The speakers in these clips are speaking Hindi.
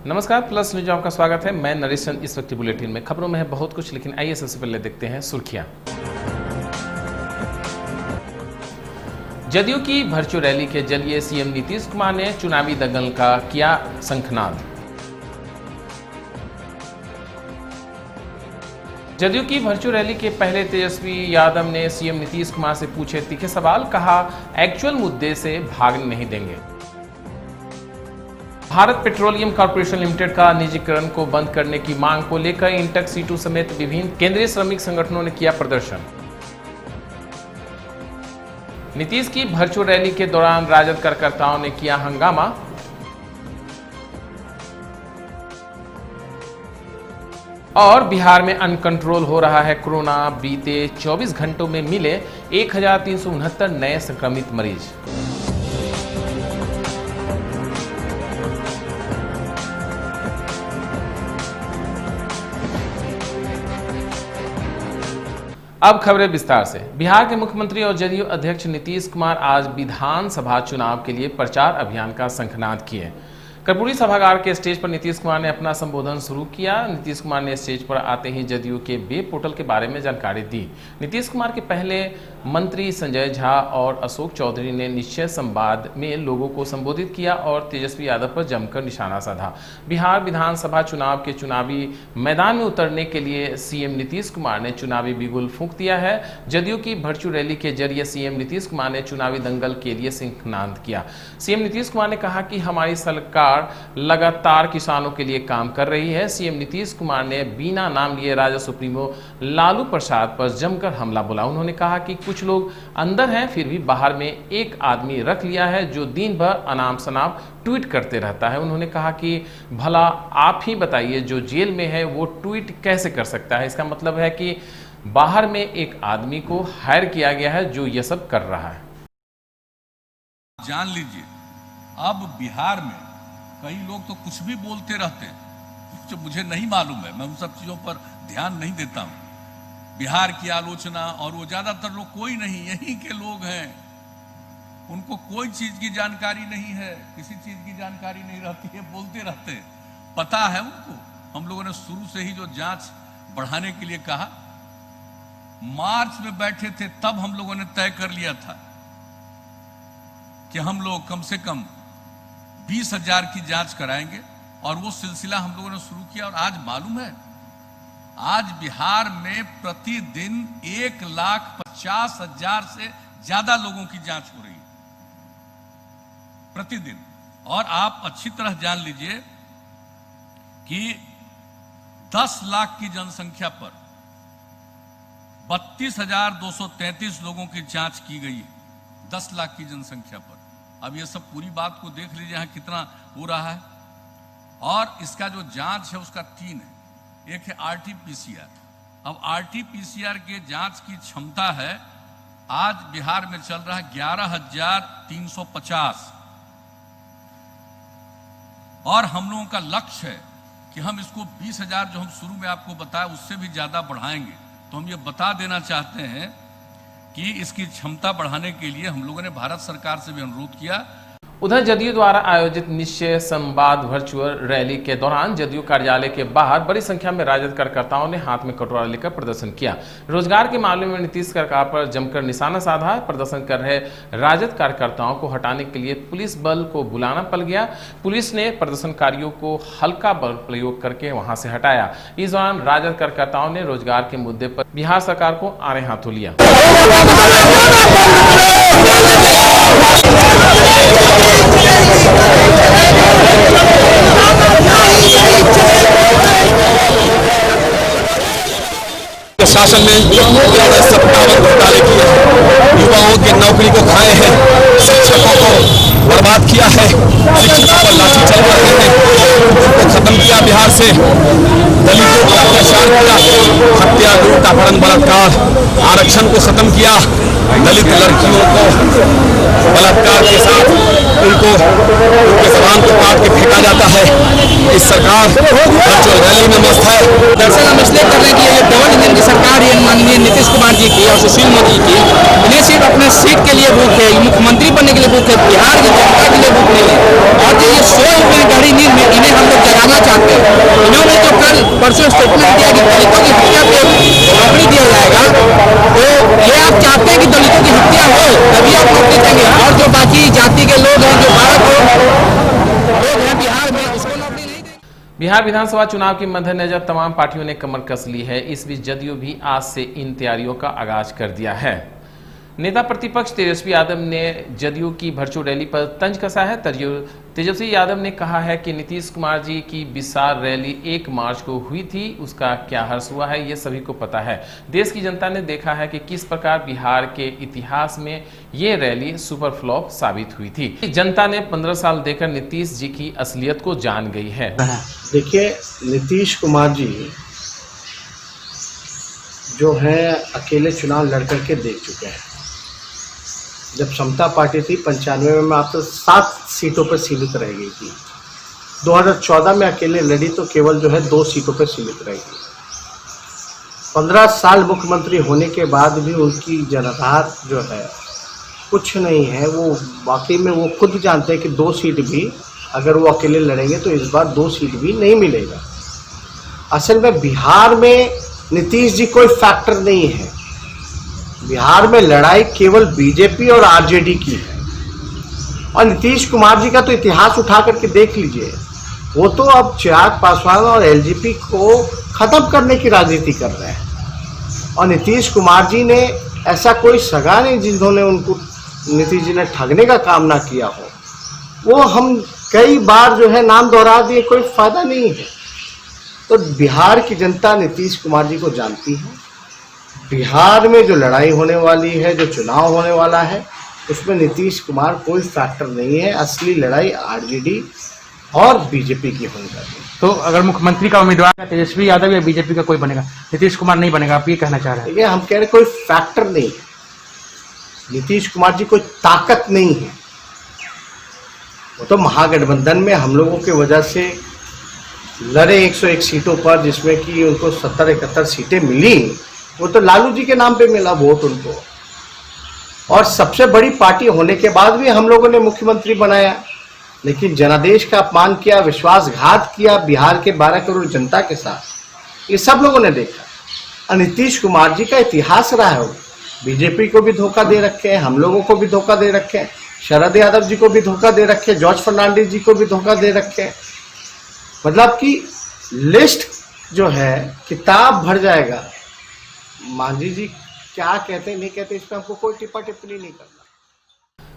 नमस्कार, प्लस न्यूज में आपका स्वागत है। मैं नरेश चंद। इस वक्त बुलेटिन में खबरों में है बहुत कुछ, लेकिन आइए सबसे पहले देखते हैं सुर्खियां। जदयू की वर्चुअल रैली के जरिए सीएम नीतीश कुमार ने चुनावी दंगल का किया शंखनाद। जदयू की वर्चुअल रैली के पहले तेजस्वी यादव ने सीएम नीतीश कुमार से पूछे तीखे सवाल, कहा एक्चुअल मुद्दे से भागने नहीं देंगे। भारत पेट्रोलियम कॉर्पोरेशन लिमिटेड का निजीकरण को बंद करने की मांग को लेकर इंटक सीटू समेत विभिन्न केंद्रीय श्रमिक संगठनों ने किया प्रदर्शन। नीतीश की वर्चुअल रैली के दौरान राजद कार्यकर्ताओं ने किया हंगामा। और बिहार में अनकंट्रोल हो रहा है कोरोना, बीते 24 घंटों में मिले 1369 नए संक्रमित मरीज। अब खबरें विस्तार से। बिहार के मुख्यमंत्री और जदयू अध्यक्ष नीतीश कुमार आज विधानसभा चुनाव के लिए प्रचार अभियान का शंखनाद किए। कर्पूरी सभागार के स्टेज पर नीतीश कुमार ने अपना संबोधन शुरू किया। नीतीश कुमार ने स्टेज पर आते ही जदयू के वेब पोर्टल के बारे में जानकारी दी। नीतीश कुमार के पहले मंत्री संजय झा और अशोक चौधरी ने निश्चय संवाद में लोगों को संबोधित किया और तेजस्वी यादव पर जमकर निशाना साधा। बिहार विधानसभा चुनाव के चुनावी मैदान में उतरने के लिए सीएम नीतीश कुमार ने चुनावी बिगुल फूंक दिया है। जदयू की वर्चुअल रैली के जरिए सीएम नीतीश कुमार ने चुनावी दंगल के लिए शंखनाद किया। सीएम नीतीश कुमार ने कहा कि हमारी सरकार लगातार किसानों के लिए काम कर रही है। सीएम नीतीश कुमार ने बिना नाम लिए राजद सुप्रीमो लालू प्रसाद पर जमकर हमला बोला। उन्होंने कहा कि कुछ लोग अंदर हैं, फिर भी बाहर में एक आदमी रख लिया है जो दिन भर अनाप शनाप ट्वीट करते रहता है। उन्होंने कहा कि भला आप ही बताइए, जो जेल में है वो ट्वीट कैसे कर सकता है? इसका मतलब है कि बाहर में एक आदमी को हायर किया गया है जो ये सब कर रहा है। जान लीजिए, अब बिहार में कई लोग तो कुछ भी बोलते रहते हैं जो मुझे नहीं मालूम है, मैं उन सब चीजों पर ध्यान नहीं देता हूं। बिहार की आलोचना, और वो ज्यादातर लोग कोई नहीं, यहीं के लोग हैं, उनको कोई चीज की जानकारी नहीं है, किसी चीज की जानकारी नहीं रहती है, बोलते रहते हैं। पता है उनको। हम लोगों ने शुरू से ही जो जांच बढ़ाने के लिए कहा, मार्च में बैठे थे तब हम लोगों ने तय कर लिया था कि हम लोग कम से कम 20,000 की जांच कराएंगे, और वो सिलसिला हम लोगों ने शुरू किया। और आज मालूम है, आज बिहार में प्रतिदिन 1,50,000 से ज्यादा लोगों की जांच हो रही है प्रतिदिन। और आप अच्छी तरह जान लीजिए कि 10 लाख की जनसंख्या पर 32,233 लोगों की जांच की गई है, 10 लाख की जनसंख्या पर। अब ये सब पूरी बात को देख लीजिए यहाँ कितना हो रहा है। और इसका जो जांच है उसका 3 है। एक है आरटीपीसीआर। अब आरटीपीसीआर के जांच की क्षमता है, आज बिहार में चल रहा है 11,350, और हम लोगों का लक्ष्य है कि हम इसको 20,000 जो हम शुरू में आपको बताया उससे भी ज्यादा बढ़ाएंगे। तो हम ये बता देना चाहते हैं कि इसकी क्षमता बढ़ाने के लिए हम लोगों ने भारत सरकार से भी अनुरोध किया। उधर जदयू द्वारा आयोजित निश्चय संवाद वर्चुअल रैली के दौरान जदयू कार्यालय के बाहर बड़ी संख्या में राजद कार्यकर्ताओं ने हाथ में कटोरा लेकर प्रदर्शन किया। रोजगार के मामले में नीतीश सरकार पर जमकर निशाना साधा। प्रदर्शन कर रहे राजद कार्यकर्ताओं को हटाने के लिए पुलिस बल को बुलाना पड़ गया। पुलिस ने प्रदर्शनकारियों को हल्का बल प्रयोग करके वहां से हटाया। इस दौरान राजद कार्यकर्ताओं ने रोजगार के मुद्दे पर बिहार सरकार को आड़े हाथों लिया। शासन ने सत्तावन घोटाले किए हैं, युवाओं की नौकरी को खाए हैं, शिक्षकों को बर्बाद किया है, शिक्षकों पर लाठी चलवा रहे हैं, उनको खत्म किया बिहार से, दलितों पर अत्याचार किया, हत्या, लूट, अपहरण, बलात्कार, आरक्षण को खत्म किया, दलित लड़कियों को बलात्कार के साथ उनको उनके जबान को काट के फेंका जाता है। इस सरकार वर्चुअल रैली में मस्त है। दरअसल हम इसलिए कर रहे हैं कि ये डबल इंजन की सरकार है, माननीय नीतीश कुमार जी की और सुशील मोदी की, इन्हें सिर्फ अपने सीट के लिए भूख है, मुख्यमंत्री बनने के लिए भूख है, बिहार की जनता के लिए भूख नहीं है। और जो ये 100 रुपये गहरी नींद में इन्हें हम लोग जगा उतारना चाहते हैं। इन्होंने जो कल परसों स्टेटमेंट दिया कि दलितों की हत्या पे नौकरी दिया जाएगा, तो ये आप चाहते हैं कि दलितों की हत्या हो तभी आप नौकरी देंगे, और जो बाकी जाति के लोग हैं, जो 12 करोड़ लोग हैं बिहार में, उसको नौकरी नहीं देंगे। बिहार विधानसभा चुनाव के मद्देनजर तमाम पार्टियों ने कमर कस ली है। इस बीच जदयू भी आज से इन तैयारियों का आगाज कर दिया है। नेता प्रतिपक्ष तेजस्वी यादव ने जदयू की भरचू रैली पर तंज कसा है। तेजस्वी यादव ने कहा है कि नीतीश कुमार जी की विशाल रैली 1 मार्च को हुई थी, उसका क्या हर्ष हुआ है ये सभी को पता है। देश की जनता ने देखा है कि किस प्रकार बिहार के इतिहास में ये रैली सुपर फ्लॉप साबित हुई थी। जनता ने 15 साल देकर नीतीश जी की असलियत को जान गई है। देखिए, नीतीश कुमार जी जो है अकेले चुनाव लड़ करके देख चुके हैं। जब समता पार्टी थी 95 में मात्र 7 सीटों पर सीमित रह गई थी। 2014 में अकेले लड़ी तो केवल जो है 2 सीटों पर सीमित रह गई। 15 साल मुख्यमंत्री होने के बाद भी उनकी जनाधार जो है कुछ नहीं है। वो वाकई में वो खुद जानते हैं कि 2 सीट भी अगर वो अकेले लड़ेंगे तो इस बार 2 सीट भी नहीं मिलेगा। असल में बिहार में नीतीश जी कोई फैक्टर नहीं है। बिहार में लड़ाई केवल बीजेपी और आरजेडी की है। और नीतीश कुमार जी का तो इतिहास उठा करके देख लीजिए, वो तो अब चिराग पासवान और एलजेपी को खत्म करने की राजनीति कर रहे हैं। और नीतीश कुमार जी ने ऐसा कोई सगा नहीं जिन्होंने उनको नीतीश जी ने ठगने का काम ना किया हो। वो हम कई बार जो है नाम दोहरा दिए, कोई फायदा नहीं है। तो बिहार की जनता नीतीश कुमार जी को जानती है। बिहार में जो लड़ाई होने वाली है, जो चुनाव होने वाला है, उसमें नीतीश कुमार कोई फैक्टर नहीं है। असली लड़ाई आरजेडी और बीजेपी की होने वाली है। तो अगर मुख्यमंत्री का उम्मीदवार तेजस्वी यादव या बीजेपी का कोई बनेगा, नीतीश कुमार नहीं बनेगा, आप ये कहना चाह रहे हैं? देखिए, हम कह रहे कोई फैक्टर नहीं है। नीतीश कुमार जी कोई ताकत नहीं है। वो तो महागठबंधन में हम लोगों की वजह से लड़े 101 सीटों पर, जिसमें कि उनको 70-71 सीटें मिली। वो तो लालू जी के नाम पे मिला वोट उनको। और सबसे बड़ी पार्टी होने के बाद भी हम लोगों ने मुख्यमंत्री बनाया, लेकिन जनादेश का अपमान किया, विश्वासघात किया बिहार के 12 करोड़ जनता के साथ। ये सब लोगों ने देखा। और नीतीश कुमार जी का इतिहास रहा है। बीजेपी को भी धोखा दे रखे हैं, हम लोगों को भी धोखा दे रखे हैं, शरद यादव जी को भी धोखा दे रखे, जॉर्ज फर्नांडिस जी को भी धोखा दे रखे। मतलब कि लिस्ट जो है किताब भर जाएगा। मांझी जी क्या कहते हैं नहीं कहते, इस पर हमको कोई टिप्पा टिप्पणी नहीं करना।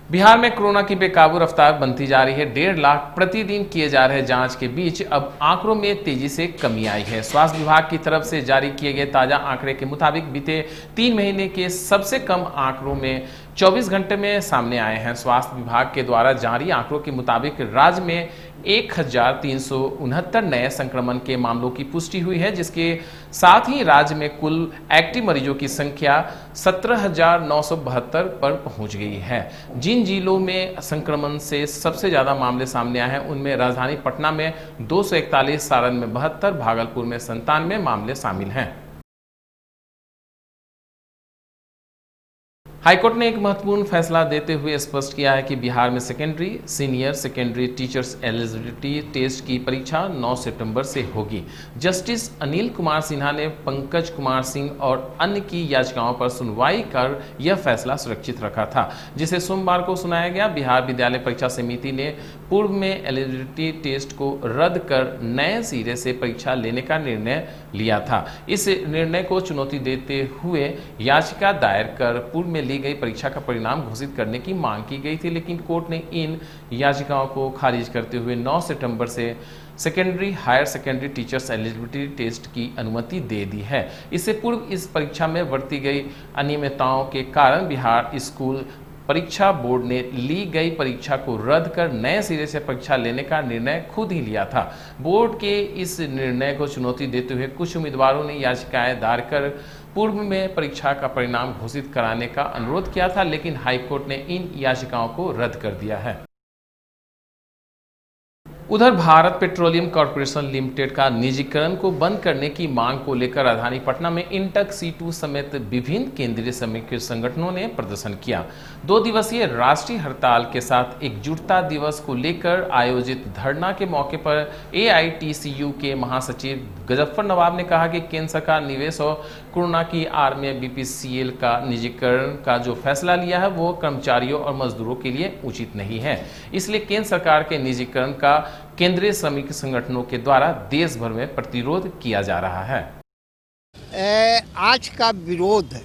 बिहार में कोरोना की बेकाबू रफ्तार बनती जा रही है। 1.5 लाख प्रतिदिन किए जा रहे जांच के बीच अब आंकड़ों में तेजी से कमी आई है। स्वास्थ्य विभाग की तरफ से जारी किए गए ताजा आंकड़े के मुताबिक बीते 3 महीने के सबसे कम आंकड़ों में 24 घंटे में सामने आए हैं। स्वास्थ्य विभाग के द्वारा जारी आंकड़ों के मुताबिक राज्य में 1369 नए संक्रमण के मामलों की पुष्टि हुई है, जिसके साथ ही राज्य में कुल एक्टिव मरीजों की संख्या 17,972 पर पहुंच गई है। जिन जिलों में संक्रमण से सबसे ज्यादा मामले सामने आए हैं उनमें राजधानी पटना में 241, सारण में 72, भागलपुर में 97 मामले शामिल हैं। हाईकोर्ट ने एक महत्वपूर्ण फैसला देते हुए स्पष्ट किया है कि बिहार में secondary, senior secondary teachers eligibility test की परीक्षा 9 सितंबर से होगी। जस्टिस अनिल कुमार सिन्हा ने पंकज कुमार सिंह और अन्य की याचिकाओं पर सुनवाई कर यह फैसला सुरक्षित रखा था, जिसे सोमवार को सुनाया गया। बिहार विद्यालय परीक्षा समिति ने पूर्व में एलिजिबिलिटी टेस्ट को रद्द कर नए सिरे से परीक्षा लेने का निर्णय लिया था। इस निर्णय को चुनौती देते हुए याचिका दायर कर पूर्व में ली गई परीक्षा का परिणाम घोषित करने की मांग की गई थी, लेकिन कोर्ट ने इन याचिकाओं को खारिज करते हुए 9 सितंबर से secondary higher secondary teachers eligibility test की अनुमति दे दी है। इससे पूर्व इस परीक्षा में बरती गई अनियमितताओं के कारण बिहार स्कूल परीक्षा बोर्ड ने ली गई परीक्षा को रद्द कर नए सिरे से परीक्षा लेने का निर्णय खुद ही लिया था। बोर्ड के इस निर्णय को चुनौती देते हुए कुछ उम्मीदवारों ने याचिकाएं दायर कर पूर्व में परीक्षा का परिणाम घोषित कराने का अनुरोध किया था, लेकिन हाईकोर्ट ने इन याचिकाओं को रद्द कर दिया है। उधर भारत पेट्रोलियम कॉर्पोरेशन लिमिटेड का निजीकरण को बंद करने की मांग को लेकर राजधानी पटना में इंटक C2 समेत विभिन्न केंद्रीय श्रमिक संगठनों ने प्रदर्शन किया। 2 दिवसीय राष्ट्रीय हड़ताल के साथ एकजुटता दिवस को लेकर आयोजित धरना के मौके पर AITCU के महासचिव गजफ्फर नवाब ने कहा कि केंद्र सरकार निवेश और कोरोना की आड़ में BPCL का निजीकरण का जो फैसला लिया है वो कर्मचारियों और मजदूरों के लिए उचित नहीं है, इसलिए केंद्र सरकार के निजीकरण का केंद्रीय श्रमिक संगठनों के द्वारा देश भर में प्रतिरोध किया जा रहा है। आज का विरोध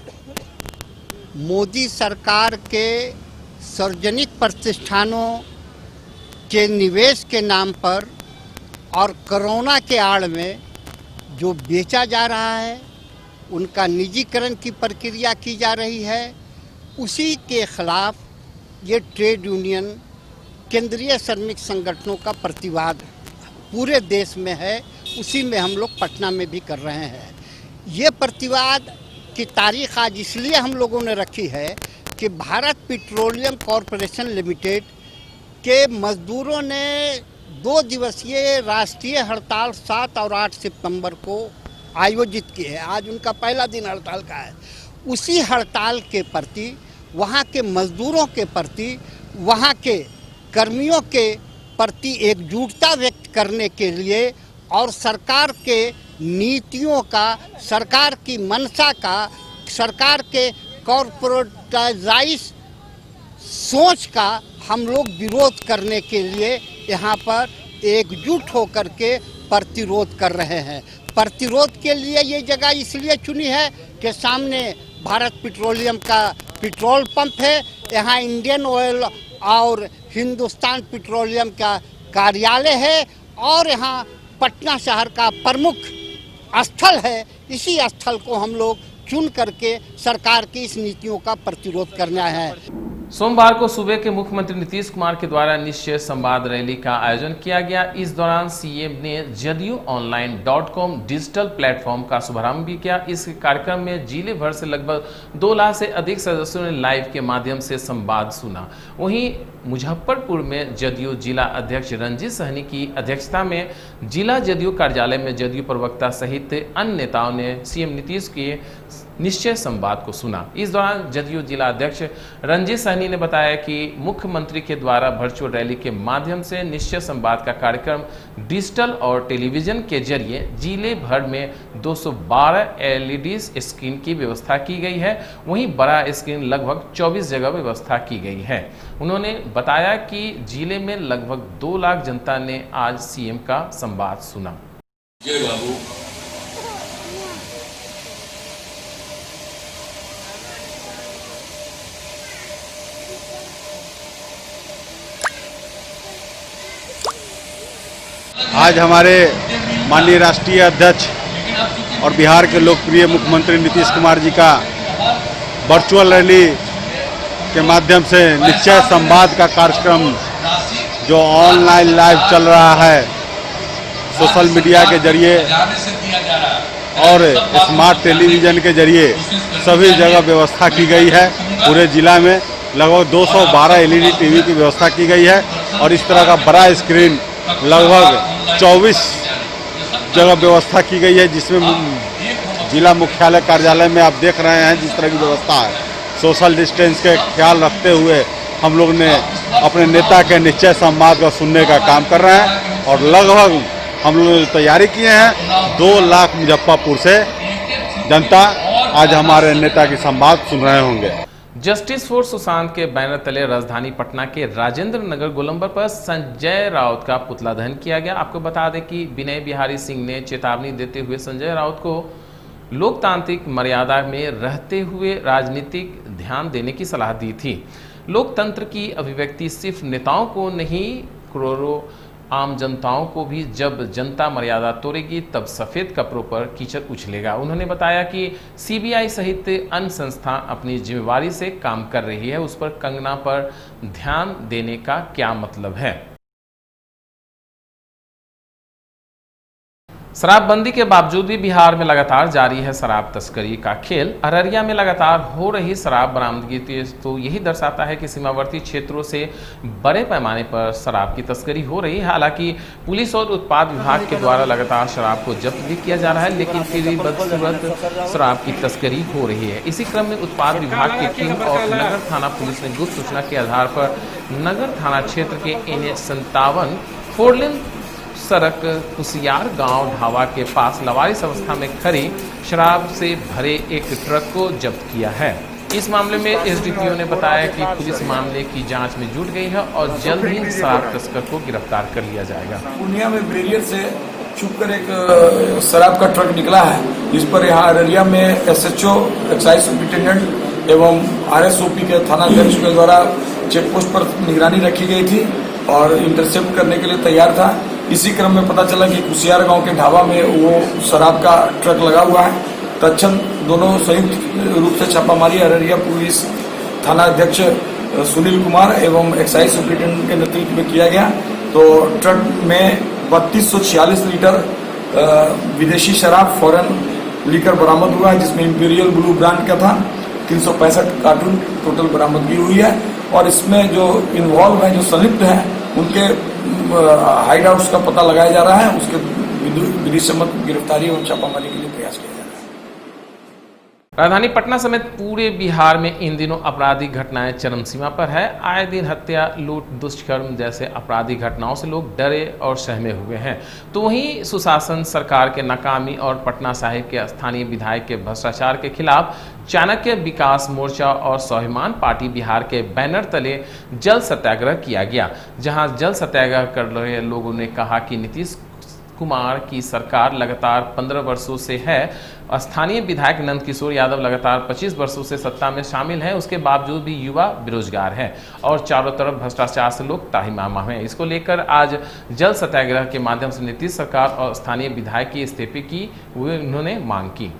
मोदी सरकार के सार्वजनिक प्रतिष्ठानों के निवेश के नाम पर और कोरोना के आड़ में जो बेचा जा रहा है, उनका निजीकरण की प्रक्रिया की जा रही है, उसी के खिलाफ ये ट्रेड यूनियन केंद्रीय श्रमिक संगठनों का प्रतिवाद पूरे देश में है। उसी में हम लोग पटना में भी कर रहे हैं। ये प्रतिवाद की तारीख आज इसलिए हम लोगों ने रखी है कि भारत पेट्रोलियम कॉर्पोरेशन लिमिटेड के मजदूरों ने 2 दिवसीय राष्ट्रीय हड़ताल 7 और 8 सितंबर को आयोजित की है। आज उनका पहला दिन हड़ताल का है। उसी हड़ताल के प्रति, वहाँ के मजदूरों के प्रति, वहाँ के कर्मियों के प्रति एकजुटता व्यक्त करने के लिए और सरकार के नीतियों का, सरकार की मंशा का, सरकार के कॉर्पोरेटाइज सोच का हम लोग विरोध करने के लिए यहाँ पर एकजुट होकर के प्रतिरोध कर रहे हैं। प्रतिरोध के लिए ये जगह इसलिए चुनी है कि सामने भारत पेट्रोलियम का पेट्रोल पंप है, यहाँ इंडियन ऑयल और हिंदुस्तान पेट्रोलियम का कार्यालय है और यहाँ पटना शहर का प्रमुख स्थल है। इसी स्थल को हम लोग चुन करके सरकार की इस नीतियों का प्रतिरोध करना है। सोमवार को सूबे के मुख्यमंत्री नीतीश कुमार के द्वारा निश्चय संवाद रैली का आयोजन किया गया। इस दौरान सीएम ने JDUonline.com डिजिटल प्लेटफॉर्म का शुभारंभ भी किया। इस कार्यक्रम में जिले भर से लगभग 2 लाख से अधिक सदस्यों ने लाइव के माध्यम से संवाद सुना। वहीं मुजफ्फरपुर में जदयू जिला अध्यक्ष रंजीत सहनी की अध्यक्षता में जिला जदयू कार्यालय में जदयू प्रवक्ता सहित अन्य नेताओं ने सीएम नीतीश के निश्चय संवाद को सुना। इस दौरान जदयू जिला अध्यक्ष रंजीत सहनी ने बताया कि मुख्यमंत्री के द्वारा वर्चुअल रैली के माध्यम से निश्चय संवाद का कार्यक्रम डिजिटल और टेलीविजन के जरिए जिले भर में 212 LED स्क्रीन की व्यवस्था की गई है। वहीं बड़ा स्क्रीन लगभग 24 जगह व्यवस्था की गई है। उन्होंने बताया कि जिले में लगभग 2 लाख जनता ने आज सीएम का संवाद सुना। जय बाबू। आज हमारे माननीय राष्ट्रीय अध्यक्ष और बिहार के लोकप्रिय मुख्यमंत्री नीतीश कुमार जी का वर्चुअल रैली के माध्यम से निश्चय संवाद का कार्यक्रम जो ऑनलाइन लाइव चल रहा है, सोशल मीडिया के जरिए और स्मार्ट टेलीविज़न के जरिए सभी जगह व्यवस्था की गई है। पूरे जिला में लगभग 212 LED टीवी की व्यवस्था की गई है और इस तरह का बड़ा स्क्रीन लगभग 24 जगह व्यवस्था की गई है, जिसमें जिला मुख्यालय कार्यालय में आप देख रहे हैं जिस तरह की व्यवस्था है। सोशल डिस्टेंस के ख्याल रखते हुए हम लोग ने अपने नेता के निश्चय संवाद को सुनने का काम कर रहे हैं और लगभग हम लोगों ने तैयारी किए हैं। 2 लाख मुजफ्फरपुर से जनता आज हमारे नेता की संवाद सुन रहे होंगे। जस्टिस फॉर सुशांत के बैनर तले राजधानी पटना के राजेंद्र नगर गोलंबर पर संजय राउत का पुतला दहन किया गया। आपको बता दें कि विनय बिहारी सिंह ने चेतावनी देते हुए संजय राउत को लोकतांत्रिक मर्यादा में रहते हुए राजनीतिक ध्यान देने की सलाह दी थी। लोकतंत्र की अभिव्यक्ति सिर्फ नेताओं को नहीं, करोड़ों आम जनताओं को भी जब जनता मर्यादा तोड़ेगी तब सफेद कपड़ों पर कीचड़ उछलेगा। उन्होंने बताया कि सीबीआई सहित अन्य संस्था अपनी जिम्मेवारी से काम कर रही है, उस पर कंगना पर ध्यान देने का क्या मतलब है। शराबबंदी के बावजूद भी बिहार में लगातार जारी है शराब तस्करी का खेल। अररिया में लगातार हो रही शराब बरामदगी तो यही दर्शाता है कि सीमावर्ती क्षेत्रों से बड़े पैमाने पर शराब की तस्करी हो रही है। हालांकि पुलिस और उत्पाद विभाग के द्वारा लगातार शराब को जब्त भी किया जा रहा है, लेकिन फिर भी बदसूरत शराब की तस्करी हो रही है। इसी क्रम में उत्पाद विभाग की टीम और नगर थाना पुलिस ने गुप्त सूचना के आधार पर नगर थाना क्षेत्र के NH57 फोरलेन सड़क कुसियार गांव ढाबा के पास लवारिस अवस्था में खड़ी शराब से भरे एक ट्रक को जब्त किया है। इस मामले में SDPO ने बताया कि पुलिस मामले की जांच में जुट गई है और जल्द ही शराब तस्कर को गिरफ्तार कर लिया जाएगा। पूर्णिया में बैरियर से छुपकर एक शराब का ट्रक निकला है, जिस पर यहाँ अररिया में SHO एक्साइज सुपरिटेंडेंट एवं RSOP के थाना अध्यक्ष के द्वारा चेक पोस्ट पर निगरानी रखी गई थी और इंटरसेप्ट करने के लिए तैयार था। इसी क्रम में पता चला कि कुसियार गांव के ढाबा में वो शराब का ट्रक लगा हुआ है। तत्क्षण दोनों संयुक्त रूप से छापामारी अररिया पुलिस थाना अध्यक्ष सुनील कुमार एवं एक्साइज सुपरिटेंडेंट के नेतृत्व में किया गया। तो ट्रक में 3246 लीटर विदेशी शराब फॉरेन लीकर बरामद हुआ है, जिसमें इंपीरियल ब्लू ब्रांड का था। 365 कार्टून टोटल बरामदगी हुई है और इसमें जो इन्वॉल्व है, जो संलिप्त है, उनके हाइड आउट्स का पता लगाया जा रहा है। उसके विधि सम्मत गिरफ्तारी और छापामारी के लिए प्रयास किया जा रहा है। राजधानी पटना समेत पूरे बिहार में इन दिनों आपराधिक घटनाएं चरम सीमा पर है। आए दिन हत्या, लूट, दुष्कर्म जैसे आपराधिक घटनाओं से लोग डरे और सहमे हुए हैं। तो वहीं सुशासन, सरकार के नाकामी और पटना साहिब के स्थानीय विधायक के भ्रष्टाचार के खिलाफ चाणक्य विकास मोर्चा और स्वाभिमान पार्टी बिहार के बैनर तले जल सत्याग्रह किया गया, जहां जल सत्याग्रह कर रहे लोगों ने कहा कि नीतीश कुमार की सरकार लगातार 15 वर्षों से है। स्थानीय विधायक नंद किशोर यादव लगातार 25 वर्षों से सत्ता में शामिल हैं, उसके बावजूद भी युवा बेरोजगार हैं और चारों तरफ भ्रष्टाचार से लोग ताहिमाम हैं। इसको लेकर आज जल सत्याग्रह के माध्यम से नीतीश सरकार और स्थानीय विधायक की इस्तीफे की उन्होंने मांग की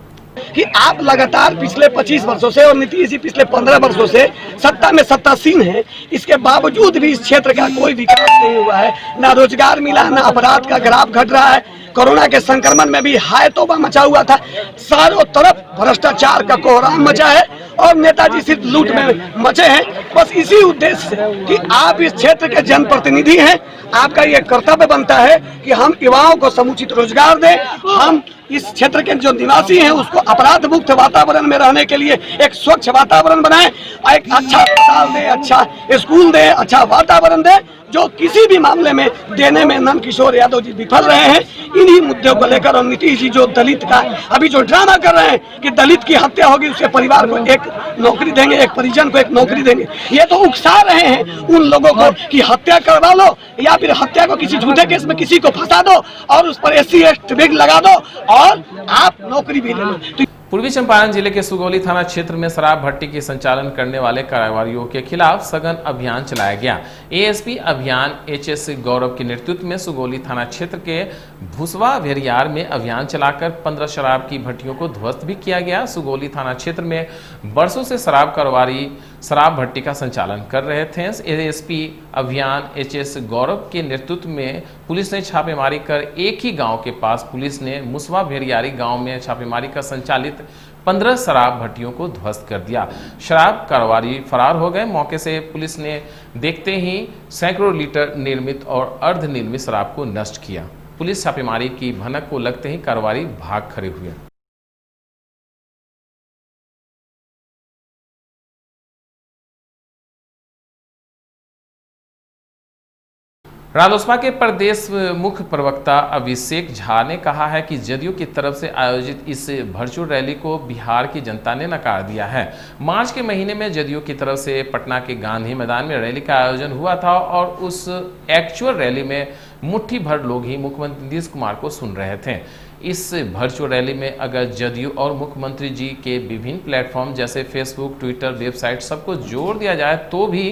कि आप लगातार पिछले 25 वर्षों से और नीतीश जी पिछले 15 वर्षों से सत्ता में सत्तासीन है, इसके बावजूद भी इस क्षेत्र का कोई विकास नहीं हुआ है। ना रोजगार मिला, ना अपराध का ग्राफ घट रहा है। कोरोना के संक्रमण में भी हाय तौबा मचा हुआ था। चारों तरफ भ्रष्टाचार का कोहराम मचा है और नेताजी सिर्फ लूट में मचे हैं। बस इसी उद्देश्य से कि आप इस क्षेत्र के जनप्रतिनिधि हैं, आपका ये कर्तव्य बनता है कि हम युवाओं को समुचित रोजगार दें, हम इस क्षेत्र के जो निवासी हैं उसको अपराध मुक्त वातावरण में रहने के लिए एक स्वच्छ वातावरण बनाएं, एक अच्छा अस्पताल दें, अच्छा स्कूल दें, अच्छा वातावरण दें, जो किसी भी मामले में देने में नंद किशोर यादव जी विफल रहे हैं। इन्हीं मुद्दों को लेकर और नीतीश जी जो दलित का अभी जो ड्रामा कर रहे हैं कि दलित की हत्या होगी, उसके परिवार को एक नौकरी देंगे, एक परिजन को एक नौकरी देंगे, ये तो उकसा रहे हैं उन लोगों को कि हत्या करवा लो या फिर हत्या को किसी झूठे केस में किसी को फंसा दो और उस पर SC एक्ट लगा दो और आप नौकरी भी ले लो। पूर्वी चंपारण जिले के सुगौली थाना क्षेत्र में शराब भट्टी की संचालन करने वाले कारोबारियों के खिलाफ सघन अभियान चलाया गया। ASP अभियान HS गौरव के नेतृत्व में सुगौली थाना क्षेत्र के भुसवा भेरियार में अभियान चलाकर 15 शराब की भट्टियों को ध्वस्त भी किया गया। सुगौली थाना क्षेत्र में वर्षों से शराब कारोबारी शराब भट्टी का संचालन कर रहे थे। ASP अभियान HS गौरव के नेतृत्व में पुलिस ने छापेमारी कर एक ही गांव के पास पुलिस ने मुसवा भेरियारी गांव में छापेमारी कर संचालित 15 शराब भट्टियों को ध्वस्त कर दिया। शराब कारोबारी फरार हो गए। मौके से पुलिस ने देखते ही सैकड़ों लीटर निर्मित और अर्ध निर्मित शराब को नष्ट किया। पुलिस छापेमारी की भनक को लगते ही कारोबारी भाग खड़े हुए। रालोसपा के प्रदेश मुख्य प्रवक्ता अभिषेक झा ने कहा है कि जदयू की तरफ से आयोजित इस वर्चुअल रैली को बिहार की जनता ने नकार दिया है। मार्च के महीने में जदयू की तरफ से पटना के गांधी मैदान में रैली का आयोजन हुआ था और उस एक्चुअल रैली में मुट्ठी भर लोग ही मुख्यमंत्री नीतीश कुमार को सुन रहे थे। इस वर्चुअल रैली में अगर जदयू और मुख्यमंत्री जी के विभिन्न प्लेटफॉर्म जैसे फेसबुक, ट्विटर, वेबसाइट सबको जोड़ दिया जाए तो भी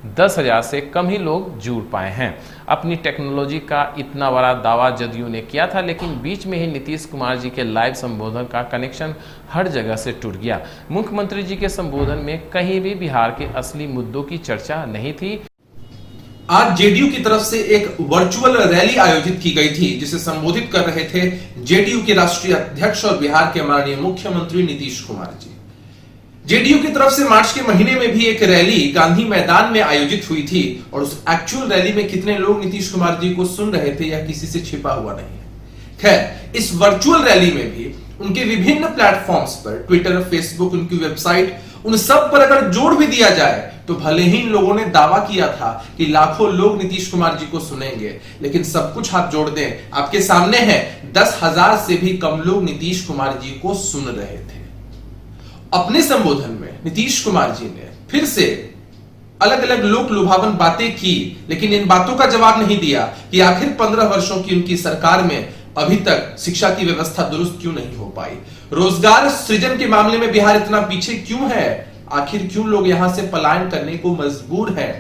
10,000 से कम ही लोग जुड़ पाए हैं। अपनी टेक्नोलॉजी का इतना बड़ा दावा जदयू ने किया था, लेकिन बीच में ही नीतीश कुमार जी के लाइव संबोधन का कनेक्शन हर जगह से टूट गया। मुख्यमंत्री जी के संबोधन में कहीं भी बिहार के असली मुद्दों की चर्चा नहीं थी। आज जेडीयू की तरफ से एक वर्चुअल रैली आयोजित की गई थी, जिसे संबोधित कर रहे थे जेडीयू के राष्ट्रीय अध्यक्ष और बिहार के माननीय मुख्यमंत्री नीतीश कुमार जी। जेडीयू की तरफ से मार्च के महीने में भी एक रैली गांधी मैदान में आयोजित हुई थी और उस एक्चुअल रैली में कितने लोग नीतीश कुमार जी को सुन रहे थे यह किसी से छिपा हुआ नहीं है। खैर, इस वर्चुअल रैली में भी उनके विभिन्न प्लेटफॉर्म्स पर, ट्विटर, फेसबुक, उनकी वेबसाइट, उन सब पर अगर जोड़ भी दिया जाए तो भले ही इन लोगों ने दावा किया था कि लाखों लोग नीतीश कुमार जी को सुनेंगे, लेकिन सब कुछ आप जोड़ दें, आपके सामने है 10,000 से भी कम लोग नीतीश कुमार जी को सुन रहे थे। अपने संबोधन में नीतीश कुमार जी ने फिर से अलग अलग लोक लुभावन बातें की, लेकिन इन बातों का जवाब नहीं दिया कि आखिर 15 वर्षों की उनकी सरकार में अभी तक शिक्षा की व्यवस्था दुरुस्त क्यों नहीं हो पाई, रोजगार सृजन के मामले में बिहार इतना पीछे क्यों है, आखिर क्यों लोग यहां से पलायन करने को मजबूर हैं,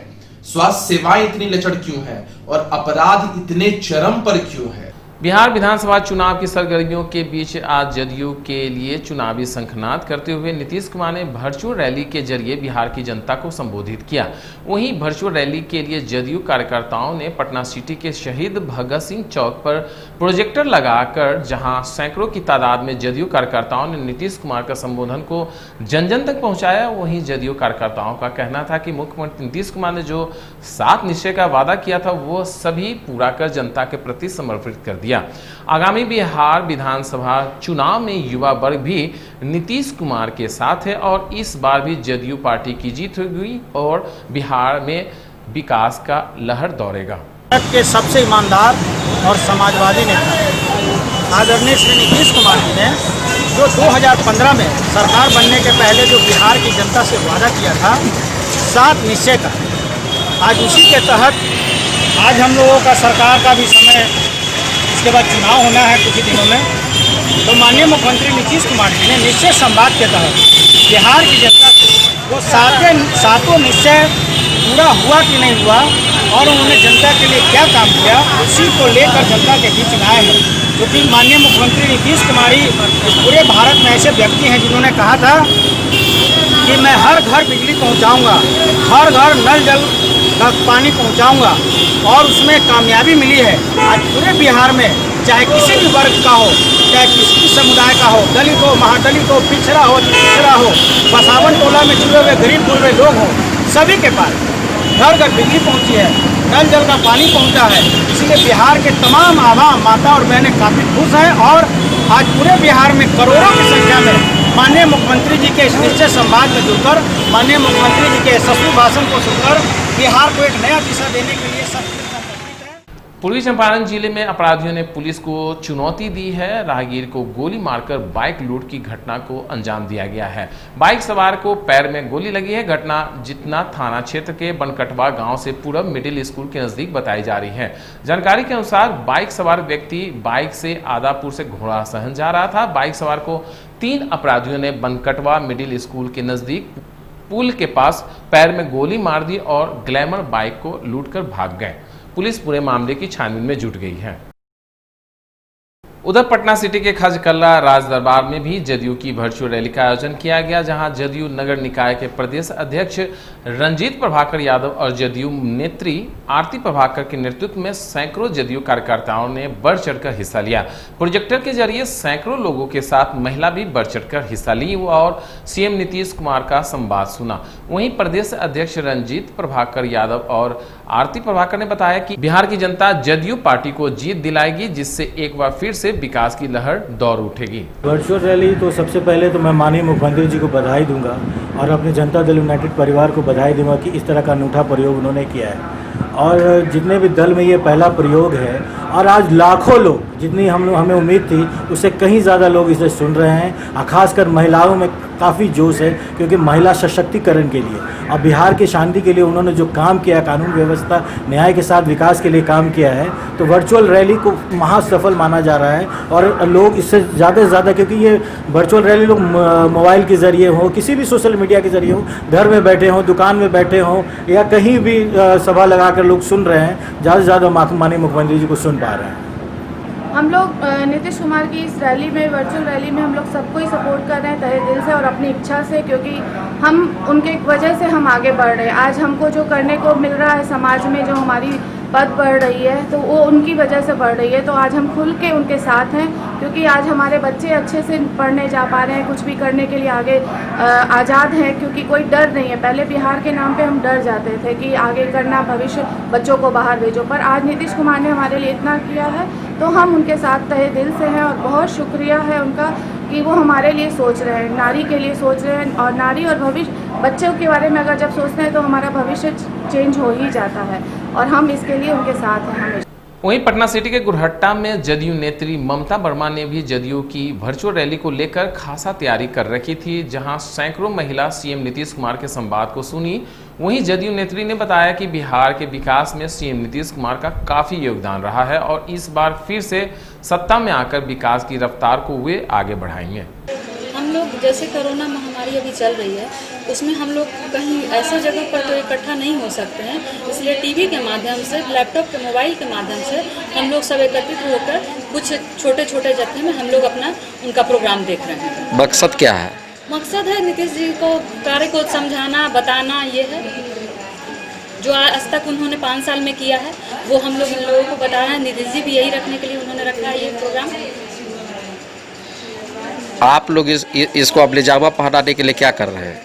स्वास्थ्य सेवाएं इतनी लचर क्यों है और अपराध इतने चरम पर क्यों है। बिहार विधानसभा चुनाव की सरगर्मियों के बीच आज जदयू के लिए चुनावी शंखनाद करते हुए नीतीश कुमार ने वर्चुअल रैली के जरिए बिहार की जनता को संबोधित किया। वहीं वर्चुअल रैली के लिए जदयू कार्यकर्ताओं ने पटना सिटी के शहीद भगत सिंह चौक पर प्रोजेक्टर लगाकर, जहां सैकड़ों की तादाद में जदयू कार्यकर्ताओं ने नीतीश कुमार का संबोधन को जन जन तक पहुंचाया। वहीं जदयू कार्यकर्ताओं का कहना था कि मुख्यमंत्री नीतीश कुमार ने जो 7 निश्चय का वादा किया था वो सभी पूरा कर जनता के प्रति समर्पित कर दिया। आगामी बिहार विधानसभा चुनाव में युवा वर्ग भी नीतीश कुमार के साथ है और इस बार भी जदयू पार्टी की जीत हुई और बिहार में विकास का लहर दौड़ेगा। के सबसे ईमानदार और समाजवादी नेता आदरणीय श्री नीतीश कुमार जी ने जो 2015 में सरकार बनने के पहले जो बिहार की जनता से वादा किया था 7 निश्चय का, आज उसी के तहत आज हम लोगों का सरकार का भी समय, इसके बाद चुनाव होना है कुछ ही दिनों में, तो माननीय मुख्यमंत्री नीतीश कुमार जी ने निश्चय संवाद के तहत बिहार की जनता को वो सातों निश्चय पूरा हुआ कि नहीं हुआ और उन्होंने जनता के लिए क्या काम किया, उसी को लेकर जनता के बीच में आए हैं। क्योंकि माननीय मुख्यमंत्री नीतीश कुमार इस पूरे भारत में ऐसे व्यक्ति हैं जिन्होंने कहा था कि मैं हर घर बिजली पहुंचाऊंगा, हर घर नल जल का पानी पहुंचाऊंगा और उसमें कामयाबी मिली है। आज पूरे बिहार में चाहे किसी भी वर्ग का हो, चाहे किसी भी समुदाय का हो, दलित हो, महादलित हो, पिछड़ा हो, पिछड़ा हो, बसावन टोला में जुड़े हुए गरीब जुड़े लोग हों, सभी के पास घर घर बिजली पहुंची है, नल जल का पानी पहुंचा है। इसलिए बिहार के तमाम आवाम, माता और बहनें काफ़ी खुश हैं और आज पूरे बिहार में करोड़ों की संख्या में माननीय मुख्यमंत्री जी के इस निश्चय संवाद में जुड़कर, माननीय मुख्यमंत्री जी के यशस्वी भाषण को सुनकर बिहार को एक नया दिशा देने के लिए सब पूर्वी चंपारण जिले में अपराधियों ने पुलिस को चुनौती दी है। राहगीर को गोली मारकर बाइक लूट की घटना को अंजाम दिया गया है। बाइक सवार को पैर में गोली लगी है। घटना जितना थाना क्षेत्र के बनकटवा गांव से पूरब मिडिल स्कूल के नजदीक बताई जा रही है। जानकारी के अनुसार बाइक सवार व्यक्ति बाइक से आदापुर से घोड़ा सहन जा रहा था। बाइक सवार को 3 अपराधियों ने बनकटवा मिडिल स्कूल के नजदीक पुल के पास पैर में गोली मार दी और ग्लैमर बाइक को लूटकर भाग गए। पुलिस पूरे मामले की छानबीन में जुट गई है। उधर पटना सिटी के खजकल्ला राज दरबार में भी जदयू की वर्चुअल रैली का आयोजन किया गया, जहां जदयू नगर निकाय के प्रदेश अध्यक्ष रंजीत प्रभाकर यादव और जदयू नेत्री आरती प्रभाकर के नेतृत्व में सैकड़ों जदयू कार्यकर्ताओं ने बढ़ चढ़कर हिस्सा लिया। प्रोजेक्टर के जरिए सैकड़ों लोगों के साथ महिला भी बढ़ चढ़कर हिस्सा ली और सीएम नीतीश कुमार का संवाद सुना। वहीं प्रदेश अध्यक्ष रंजीत प्रभाकर यादव और आरती प्रभाकर ने बताया कि बिहार की जनता जदयू पार्टी को जीत दिलाएगी, जिससे एक बार फिर से विकास की लहर दौड़ उठेगी। वर्चुअल रैली तो सबसे पहले तो मैं माननीय मुख्यमंत्री जी को बधाई दूंगा और अपने जनता दल यूनाइटेड परिवार को बधाई दूंगा कि इस तरह का अनूठा प्रयोग उन्होंने किया है और जितने भी दल में ये पहला प्रयोग है और आज लाखों लोग, जितनी हमें उम्मीद थी उससे कहीं ज़्यादा लोग इसे सुन रहे हैं और ख़ासकर महिलाओं में काफ़ी जोश है क्योंकि महिला सशक्तिकरण के लिए और बिहार की शांति के लिए उन्होंने जो काम किया, कानून व्यवस्था न्याय के साथ विकास के लिए काम किया है, तो वर्चुअल रैली को महासफल माना जा रहा है और लोग इससे ज़्यादा से ज़्यादा, क्योंकि ये वर्चुअल रैली लोग मोबाइल के ज़रिए हो, किसी भी सोशल मीडिया के ज़रिए हो, घर में बैठे हों, दुकान में बैठे हों या कहीं भी सभा लगाकर लोग सुन रहे हैं, ज़्यादा से ज़्यादा माननीय मुख्यमंत्री जी को सुन पा रहे हैं। हम लोग नीतीश कुमार की इस रैली में, वर्चुअल रैली में हम लोग सबको ही सपोर्ट कर रहे हैं तहे दिल से और अपनी इच्छा से, क्योंकि हम उनके वजह से हम आगे बढ़ रहे हैं। आज हमको जो करने को मिल रहा है समाज में, जो हमारी पद बढ़ रही है, तो वो उनकी वजह से बढ़ रही है। तो आज हम खुल के उनके साथ हैं, क्योंकि आज हमारे बच्चे अच्छे से पढ़ने जा पा रहे हैं, कुछ भी करने के लिए आगे आज़ाद हैं, क्योंकि कोई डर नहीं है। पहले बिहार के नाम पे हम डर जाते थे कि आगे करना, भविष्य बच्चों को बाहर भेजो, पर आज नीतीश कुमार ने हमारे लिए इतना किया है तो हम उनके साथ तहे दिल से हैं और बहुत शुक्रिया है उनका कि वो हमारे लिए सोच रहे हैं, नारी के लिए सोच रहे हैं। और नारी और भविष्य बच्चों के बारे में अगर जब सोचते हैं तो हमारा भविष्य चेंज हो ही जाता है और हम इसके लिए उनके साथ हैं हमेशा। वहीं पटना सिटी के गुरहट्टा में जदयू नेत्री ममता वर्मा ने भी जदयू की वर्चुअल रैली को लेकर खासा तैयारी कर रखी थी, जहां सैकड़ों महिला सीएम नीतीश कुमार के संवाद को सुनी। वहीं जदयू नेत्री ने बताया कि बिहार के विकास में सीएम नीतीश कुमार का काफ़ी योगदान रहा है और इस बार फिर से सत्ता में आकर विकास की रफ्तार को वे आगे बढ़ाएंगे। हम लोग जैसे कोरोना महामारी अभी चल रही है, उसमें हम लोग कहीं ऐसा जगह पर तो इकट्ठा नहीं हो सकते हैं, इसलिए टीवी के माध्यम से, लैपटॉप के, मोबाइल के माध्यम से हम लोग सब एकत्रित होकर कुछ छोटे छोटे जत्थे में हम लोग अपना उनका प्रोग्राम देख रहे हैं। मकसद क्या है? मकसद है नीतीश जी को कार्य को समझाना, बताना। ये है जो आज तक उन्होंने 5 साल में किया है वो हम लोग इन लोगों को बताना है। नीतीश जी भी यही रखने के लिए उन्होंने रखा है ये प्रोग्राम। आप लोग इसको अब ले जावा पहनाने के लिए क्या कर रहे हैं?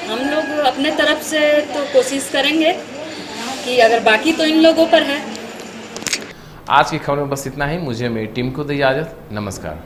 हम लोग अपने तरफ से तो कोशिश करेंगे कि अगर बाकी तो इन लोगों पर है। आज की खबर में बस इतना ही। मुझे मेरी टीम को दी इजाजत। नमस्कार।